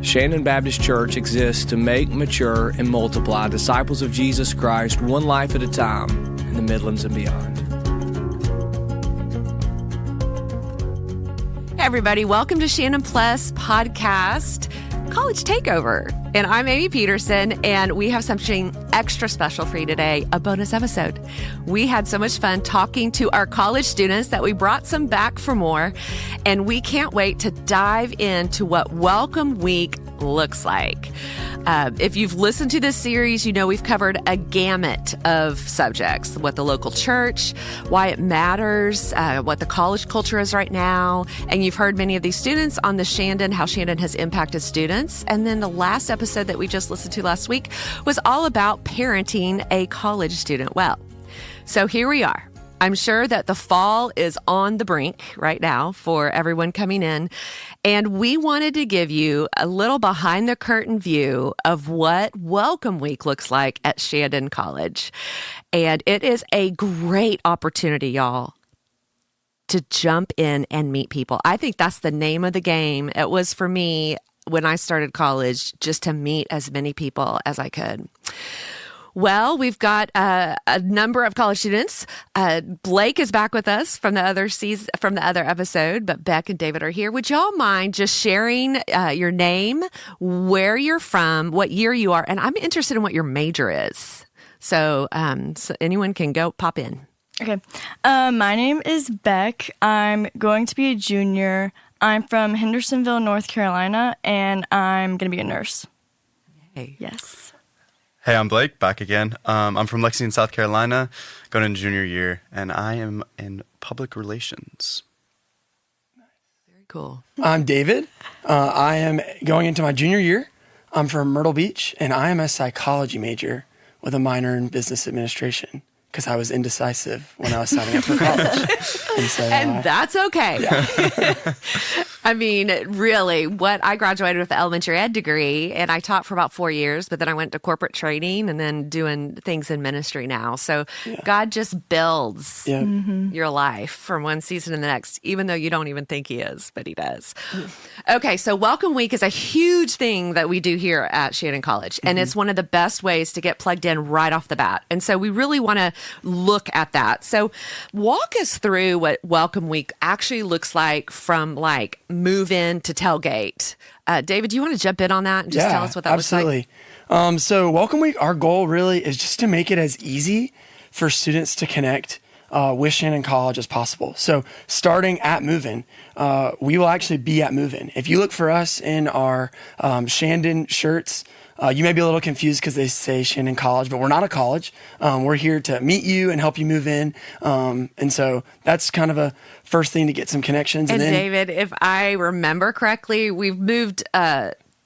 Shandon Baptist Church exists to make, mature, and multiply disciples of Jesus Christ one life at a time in the Midlands and beyond. Hey everybody, welcome to Shandon Plus Podcast College Takeover. And I'm Amy Peterson, and we have something extra special for you today, a bonus episode. We had so much fun talking to our college students that we brought some back for more, and we can't wait to dive into what Welcome Week looks like. If you've listened to this series, you know we've covered a gamut of subjects, what the local church, why it matters, what the college culture is right now. And you've heard many of these students on the Shandon, how Shandon has impacted students. And then the last episode that we just listened to last week was all about parenting a college student well. So here we are. I'm sure that the fall is on the brink right now for everyone coming in. And we wanted to give you a little behind the curtain view of what Welcome Week looks like at Shandon College. And it is a great opportunity, y'all, to jump in and meet people. I think that's the name of the game. It was for me when I started college, just to meet as many people as I could. Well, we've got a number of college students. Blake is back with us from the other episode, but Beck and David are here. Would y'all mind just sharing your name, where you're from, what year you are, and I'm interested in what your major is. So anyone can go pop in. Okay. My name is Beck. I'm going to be a junior. I'm from Hendersonville, North Carolina, and I'm going to be a nurse. Hey. Yes. Hey, I'm Blake, back again. I'm from Lexington, South Carolina, going into junior year, and I am in public relations. Very cool. I'm David. I am going into my junior year. I'm from Myrtle Beach, and I am a psychology major with a minor in business administration because I was indecisive when I was signing up for college. And that's okay. Yeah. I mean, really, I graduated with an elementary ed degree, and I taught for about 4 years, but then I went to corporate training and then doing things in ministry now. So God just builds your life from one season to the next, even though you don't even think he is, but he does. Okay, so Welcome Week is a huge thing that we do here at Shandon College, and it's one of the best ways to get plugged in right off the bat. And so we really want to look at that. So walk us through what Welcome Week actually looks like from move in to tailgate. David, do you want to jump in on that and just tell us what that absolutely. looks like? So Welcome Week, our goal really is just to make it as easy for students to connect with Shandon College as possible. So starting at move-in, we will actually be at move-in. If you look for us in our Shandon shirts, you may be a little confused because they say Shandon College, but we're not a college. We're here to meet you and help you move in. And so that's kind of a first thing to get some connections. And then, David, if I remember correctly, we've moved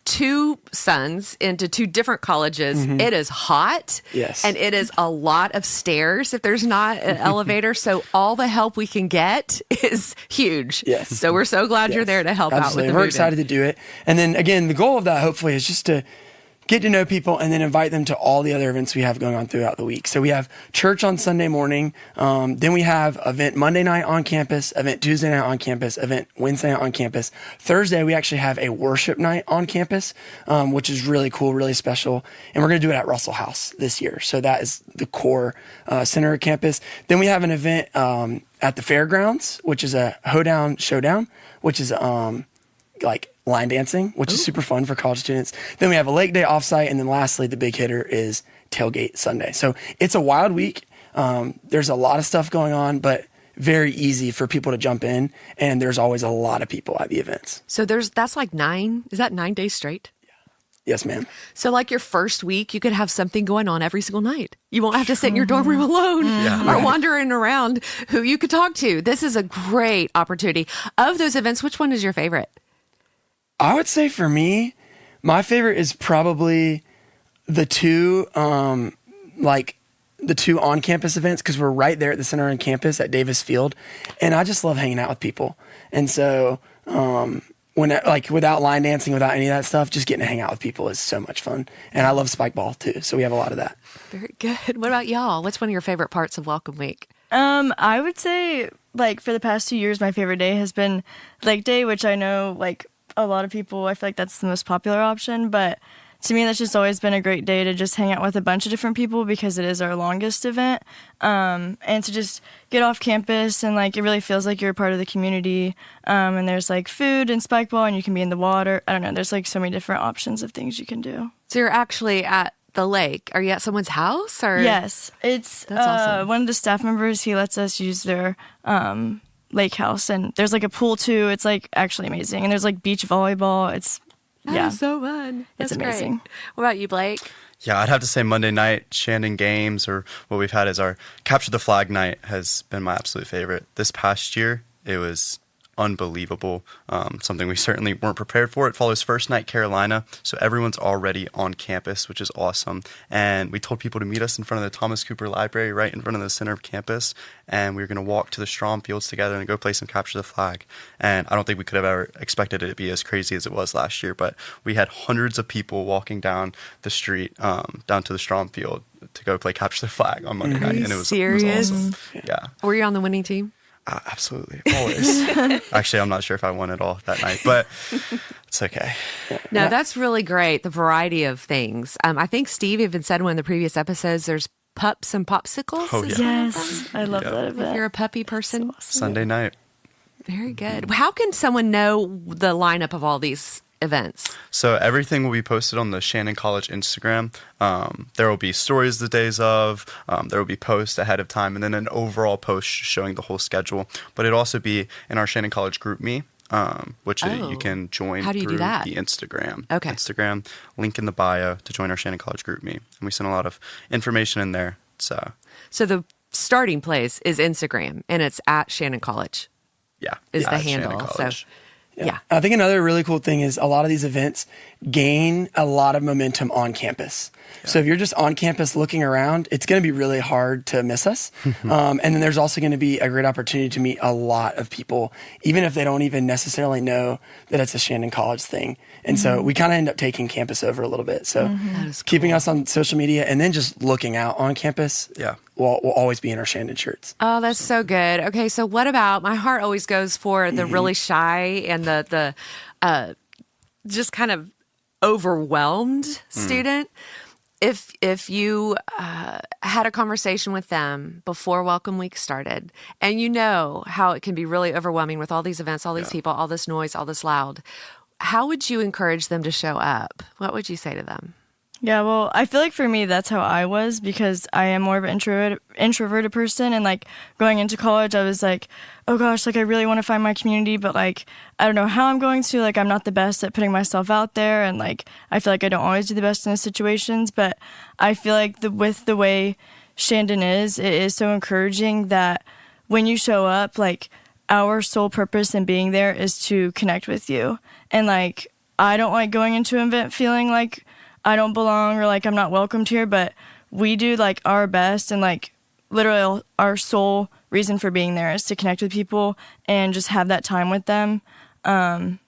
2 sons into 2 different colleges. It is hot. Yes. And it is a lot of stairs if there's not an elevator. So all the help we can get is huge. Yes. So we're so glad you're there to help out with the We're excited to do it. And then again, the goal of that hopefully is just to get to know people and then invite them to all the other events we have going on throughout the week. So we have church on Sunday morning. Then we have event Monday night on campus, event Tuesday night on campus, event Wednesday night on campus. Thursday, we actually have a worship night on campus, which is really cool, really special. And we're going to do it at Russell House this year. So that is the core center of campus. Then we have an event at the fairgrounds, which is a Hoedown Showdown, which is line dancing, which is super fun for college students. Then we have a lake day offsite. And then lastly, the big hitter is tailgate Sunday. So it's a wild week. There's a lot of stuff going on, but very easy for people to jump in. And there's always a lot of people at the events. So that's like 9 days straight? Yes, ma'am. So your first week, you could have something going on every single night. You won't have to sit in your dorm room alone or wandering around who you could talk to. This is a great opportunity. Of those events, which one is your favorite? I would say for me, my favorite is probably the 2 on-campus events because we're right there at the center on campus at Davis Field, and I just love hanging out with people. And so without line dancing, without any of that stuff, just getting to hang out with people is so much fun. And I love spike ball too, so we have a lot of that. Very good. What about y'all? What's one of your favorite parts of Welcome Week? I would say for the past 2 years, my favorite day has been Lake Day, which I know a lot of people, I feel like that's the most popular option, but to me, that's just always been a great day to just hang out with a bunch of different people because it is our longest event, and to just get off campus and like it really feels like you're a part of the community. And there's like food and spike ball, and you can be in the water. I don't know. There's like so many different options of things you can do. So you're actually at the lake. Are you at someone's house or? Yes, it's That's awesome. one of the staff members. He lets us use their lake house, and there's like a pool too. It's like actually amazing, and there's like beach volleyball. It's That is so fun. It's That's amazing. Great. What about you, Blake? Yeah, I'd have to say Monday night Shandon games, or what we've had is our Capture the Flag night, has been my absolute favorite. This past year, it was unbelievable. Something we certainly weren't prepared for. It follows First Night Carolina, so everyone's already on campus, which is awesome. And we told people to meet us in front of the Thomas Cooper Library, right in front of the center of campus, and we were going to walk to the Strom Fields together and go play some Capture the Flag. And I don't think we could have ever expected it to be as crazy as it was last year, but we had hundreds of people walking down the street, down to the Strom Field to go play Capture the Flag on Monday night, and it was serious? awesome. Yeah. Were you on the winning team? Absolutely, always. Actually, I'm not sure if I won it all that night, but it's okay. No, that's really great. The variety of things. I think Steve even said in one of the previous episodes, there's pups and popsicles. Oh, yeah. Yes, I love that If event. you're a puppy person. Sunday night. Very good. How can someone know the lineup of all these events? So everything will be posted on the Shannon College Instagram. There will be stories the days of, there will be posts ahead of time, and then an overall post showing the whole schedule. But it'll also be in our Shannon College Group Me, which you can join How do you do through that? the Instagram. Okay. Instagram, link in the bio to join our Shannon College Group Me. And we send a lot of information in there. So So starting place is Instagram, and it's at Shannon College. yeah. Is yeah, the at Shannon handle. So College. yeah. I think another really cool thing is a lot of these events gain a lot of momentum on campus. So if you're just on campus looking around, it's going to be really hard to miss us. And then there's also going to be a great opportunity to meet a lot of people, even if they don't even necessarily know that it's a Shannon College thing. And so we kind of end up taking campus over a little bit. So That is keeping cool. us on social media and then just looking out on campus Yeah. will always be in our Shannon shirts. Oh, that's so good. Okay, so what about, my heart always goes for the really shy and the just kind of overwhelmed student. If you had a conversation with them before Welcome Week started, and you know how it can be really overwhelming with all these events, all these people, all this noise, all this loud, how would you encourage them to show up? What would you say to them? Yeah, well, I feel like for me, that's how I was because I am more of an introverted person. And like going into college, I was like, oh gosh, like I really want to find my community, but like, I don't know how I'm going to, like, I'm not the best at putting myself out there. And like, I feel like I don't always do the best in those situations, but I feel like with the way Shandon is, it is so encouraging that when you show up, like our sole purpose in being there is to connect with you. And like, I don't like going into an event feeling like I don't belong or like I'm not welcomed here, but we do like our best, and like literally our sole reason for being there is to connect with people and just have that time with them. And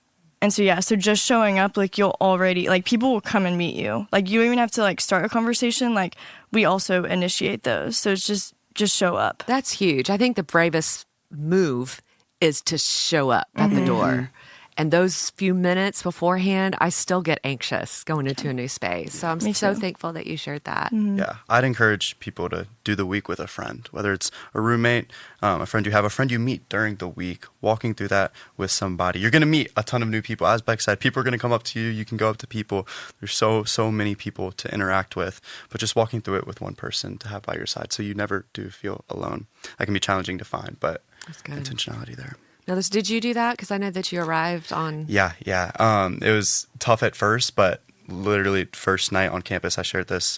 so yeah, so just showing up, like you'll already, like people will come and meet you. Like you don't even have to like start a conversation. Like we also initiate those. So it's just show up. That's huge. I think the bravest move is to show up at the door. And those few minutes beforehand, I still get anxious going into a new space. So I'm Me so too. thankful that you shared that. Yeah, I'd encourage people to do the week with a friend, whether it's a roommate, a friend you have, a friend you meet during the week, walking through that with somebody. You're going to meet a ton of new people. As Beck said, people are going to come up to you. You can go up to people. There's so many people to interact with, but just walking through it with one person to have by your side so you never do feel alone. That can be challenging to find, but That's good. intentionality there. Now, did you do that? Because I know that you arrived on... Yeah. It was tough at first, but literally first night on campus, I shared this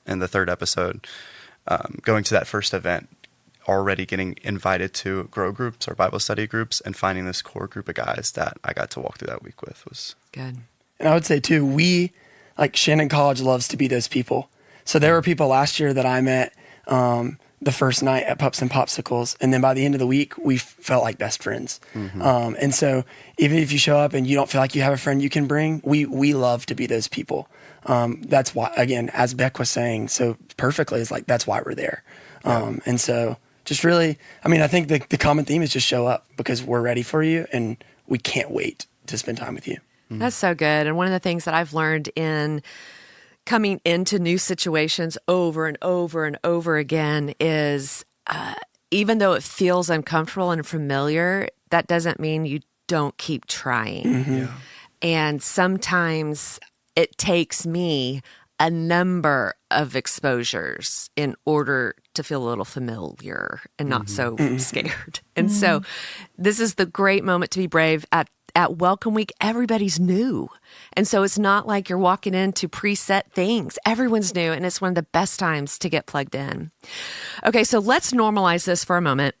in the third episode. Going to that first event, already getting invited to grow groups or Bible study groups, and finding this core group of guys that I got to walk through that week with was Good. And I would say too, we, like Shannon College loves to be those people. So there were people last year that I met the first night at Pups and Popsicles, and then by the end of the week, we felt like best friends. And so even if you show up and you don't feel like you have a friend you can bring, we love to be those people. That's why, again, as Beck was saying so perfectly, is like that's why we're there. And so just really, I mean, I think the common theme is just show up because we're ready for you and we can't wait to spend time with you. That's so good. And one of the things that I've learned in coming into new situations over and over and over again is even though it feels uncomfortable and familiar, that doesn't mean you don't keep trying. And sometimes it takes me a number of exposures in order to feel a little familiar and not so scared. And so this is the great moment to be brave. At Welcome Week, everybody's new. And so it's not like you're walking into preset things. Everyone's new, and it's one of the best times to get plugged in. Okay, so let's normalize this for a moment.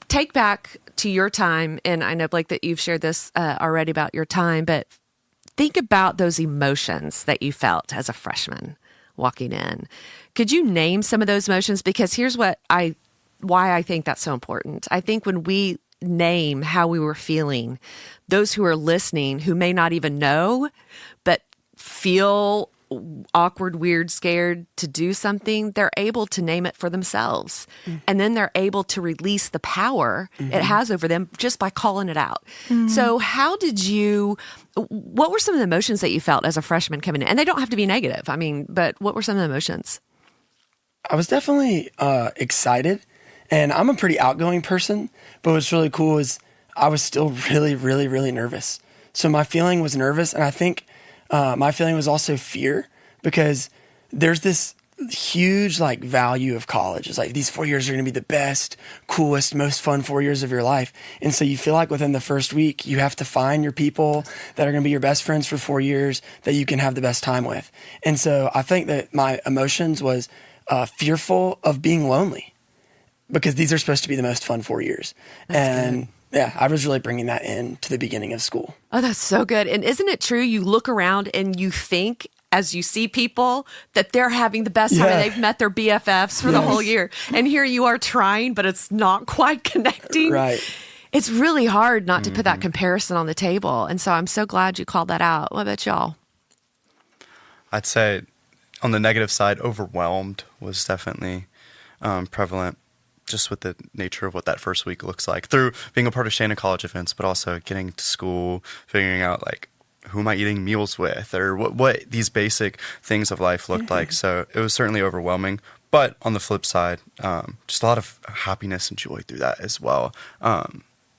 Take back to your time, and I know, Blake, that you've shared this already about your time, but think about those emotions that you felt as a freshman walking in. Could you name some of those emotions? Because here's why I think that's so important. I think when we name how we were feeling, those who are listening, who may not even know, but feel awkward, weird, scared to do something, they're able to name it for themselves. And then they're able to release the power it has over them just by calling it out. So what were some of the emotions that you felt as a freshman coming in? And they don't have to be negative. I mean, but what were some of the emotions? I was definitely excited, and I'm a pretty outgoing person, but what's really cool is I was still really, really, really nervous. So my feeling was nervous, and I think my feeling was also fear, because there's this huge value of college. It's like these 4 years are going to be the best, coolest, most fun 4 years of your life. And so you feel like within the first week, you have to find your people that are going to be your best friends for 4 years that you can have the best time with. And so I think that my emotions was fearful of being lonely, because these are supposed to be the most fun 4 years. That's good. Yeah, I was really bringing that in to the beginning of school. Oh, that's so good. And isn't it true? You look around and you think, as you see people, that they're having the best time and they've met their BFFs for the whole year. And here you are trying, but it's not quite connecting. Right. It's really hard not to put that comparison on the table. And so I'm so glad you called that out. What about y'all? I'd say on the negative side, overwhelmed was definitely prevalent, just with the nature of what that first week looks like through being a part of Shannon College events, but also getting to school, figuring out who am I eating meals with, or what these basic things of life looked like. So it was certainly overwhelming. But on the flip side, just a lot of happiness and joy through that as well.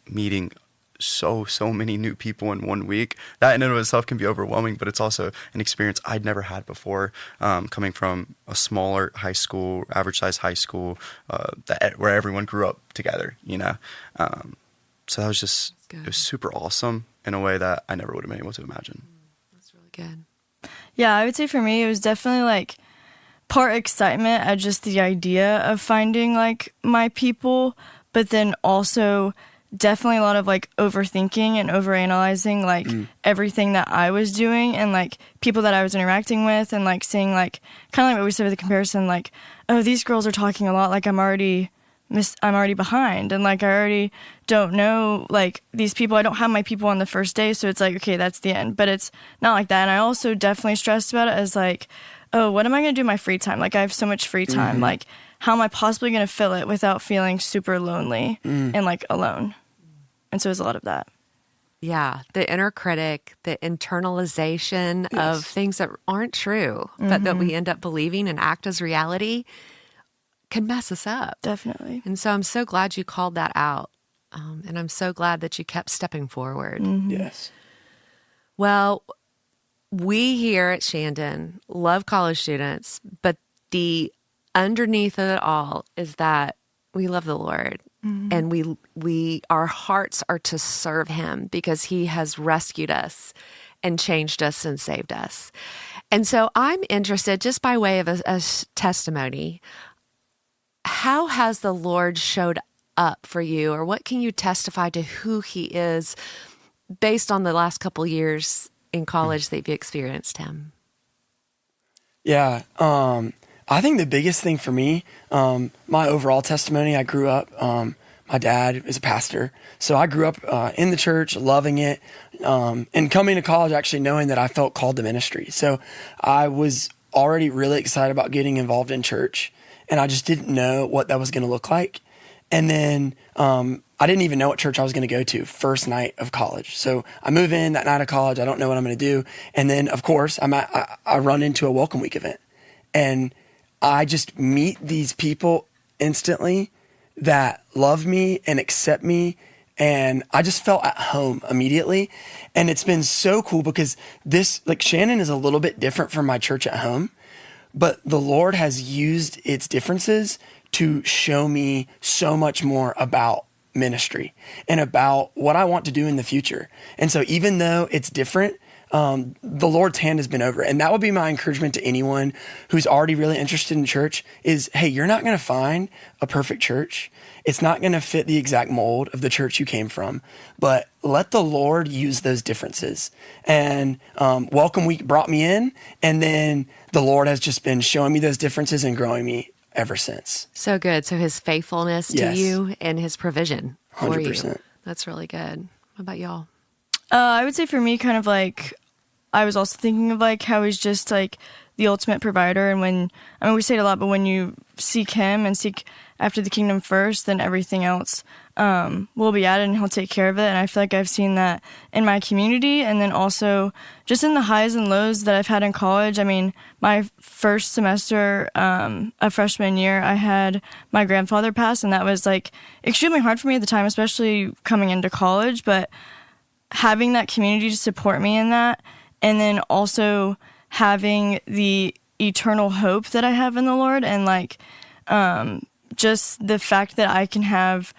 Meeting so many new people in 1 week, that in and of itself can be overwhelming, but it's also an experience I'd never had before, coming from a smaller high school, average size high school, where everyone grew up together, so that was it was super awesome in a way that I never would have been able to imagine. That's really good. Yeah, I would say for me, it was definitely part excitement at just the idea of finding my people, but then also definitely a lot of overthinking and overanalyzing everything that I was doing and people that I was interacting with, and seeing kind of what we said with the comparison, oh, these girls are talking a lot, I'm already behind, and I already don't know these people. I don't have my people on the first day, so it's okay, that's the end. But it's not like that. And I also definitely stressed about it as oh, what am I going to do in my free time? I have so much free time. How am I possibly going to fill it without feeling super lonely and alone? And so it was a lot of that. Yeah, the inner critic, the internalization of things that aren't true, but that we end up believing and act as reality, can mess us up. Definitely. And so I'm so glad you called that out. And I'm so glad that you kept stepping forward. Yes. Well, we here at Shandon love college students, but the underneath of it all is that we love the Lord. And our hearts are to serve him because he has rescued us and changed us and saved us. And so I'm interested, just by way of a testimony, how has the Lord showed up for you, or what can you testify to who he is based on the last couple years in college that you've experienced him? Yeah. I think the biggest thing for me, my overall testimony, I grew up, my dad is a pastor. So I grew up in the church, loving it, and coming to college actually knowing that I felt called to ministry. So I was already really excited about getting involved in church, and I just didn't know what that was going to look like. And then I didn't even know what church I was going to go to first night of college. So I move in that night of college. I don't know what I'm going to do. And then, of course, I run into a Welcome Week event. And I just meet these people instantly that love me and accept me. And I just felt at home immediately. And it's been so cool because Shannon is a little bit different from my church at home. But the Lord has used its differences to show me so much more about ministry and about what I want to do in the future. And so even though it's different, the Lord's hand has been over it. And that would be my encouragement to anyone who's already really interested in church is, hey, you're not going to find a perfect church. It's not going to fit the exact mold of the church you came from, but let the Lord use those differences. And Welcome Week brought me in, and then the Lord has just been showing me those differences and growing me ever since. So good. So his faithfulness to you and his provision for 100%. you. That's really good. What about y'all? I would say for me, kind of like, I was also thinking of like how he's just like the ultimate provider. And we say it a lot, but when you seek him and seek after the kingdom first, then everything else will be added and he'll take care of it. And I feel like I've seen that in my community and then also just in the highs and lows that I've had in college. I mean, my first semester of freshman year, I had my grandfather pass, and that was like extremely hard for me at the time, especially coming into college. But having that community to support me in that, and then also having the eternal hope that I have in the Lord, and like just the fact that I can have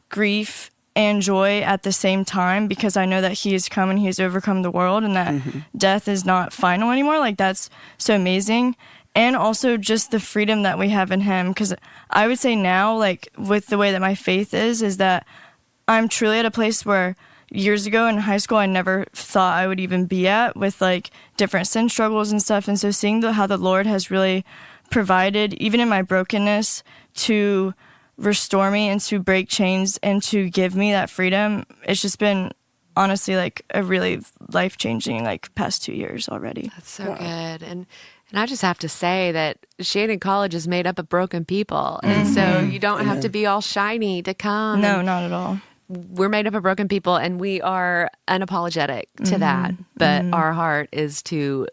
grief and joy at the same time because I know that he has come and he has overcome the world and that death is not final anymore. Like, that's so amazing. And also just the freedom that we have in him. Because I would say now, like, with the way that my faith is that I'm truly at a place where years ago in high school, I never thought I would even be at, with like different sin struggles and stuff. And so seeing how the Lord has really provided, even in my brokenness, to restore me and to break chains and to give me that freedom, it's just been honestly like a really life-changing like past 2 years already. That's so good. And I just have to say that Shannon College is made up of broken people. And so you don't have to be all shiny to come. No, not at all. We're made up of broken people, and we are unapologetic to that. But our heart is to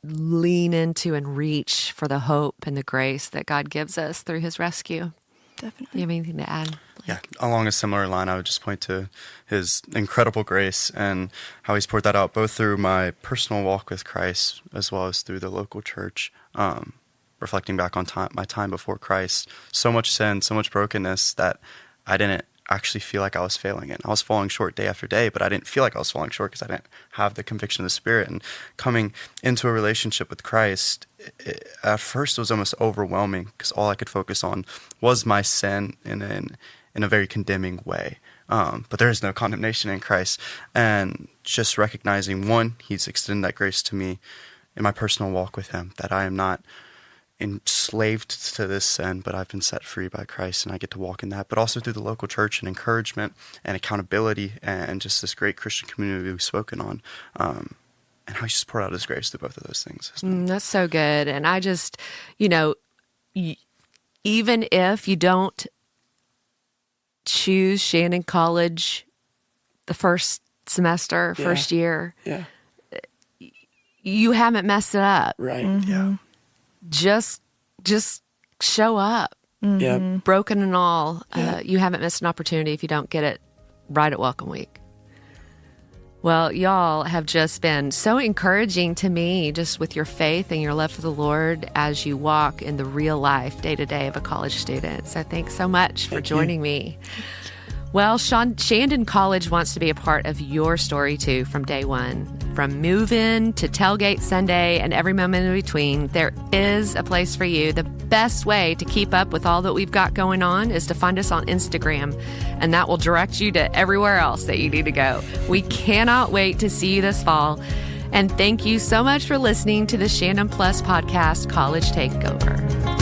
lean into and reach for the hope and the grace that God gives us through his rescue. Definitely. You have anything to add? Yeah, along a similar line, I would just point to his incredible grace and how he's poured that out both through my personal walk with Christ as well as through the local church. Reflecting back on my time before Christ, so much sin, so much brokenness that I didn't actually feel like I was failing in. I was falling short day after day, but I didn't feel like I was falling short because I didn't have the conviction of the Spirit. And coming into a relationship with Christ, at first it was almost overwhelming because all I could focus on was my sin in a very condemning way. But there is no condemnation in Christ. And just recognizing, one, he's extended that grace to me in my personal walk with him, that I am not enslaved to this sin, but I've been set free by Christ and I get to walk in that, but also through the local church and encouragement and accountability and just this great Christian community we've spoken on, and how he's just poured out his grace through both of those things. That's so good. And I just, even if you don't choose Shannon College the first semester, first year, you haven't messed it up. Right. Yeah. Just show up. Yeah. Broken and all. You haven't missed an opportunity if you don't get it right at Welcome Week. Well, y'all have just been so encouraging to me, just with your faith and your love for the Lord as you walk in the real life day to day of a college student. So thanks so much for joining me. Well, Shandon College wants to be a part of your story too from day one. From move-in to tailgate Sunday and every moment in between, there is a place for you. The best way to keep up with all that we've got going on is to find us on Instagram, and that will direct you to everywhere else that you need to go. We cannot wait to see you this fall. And thank you so much for listening to the Shannon Plus podcast, College Takeover.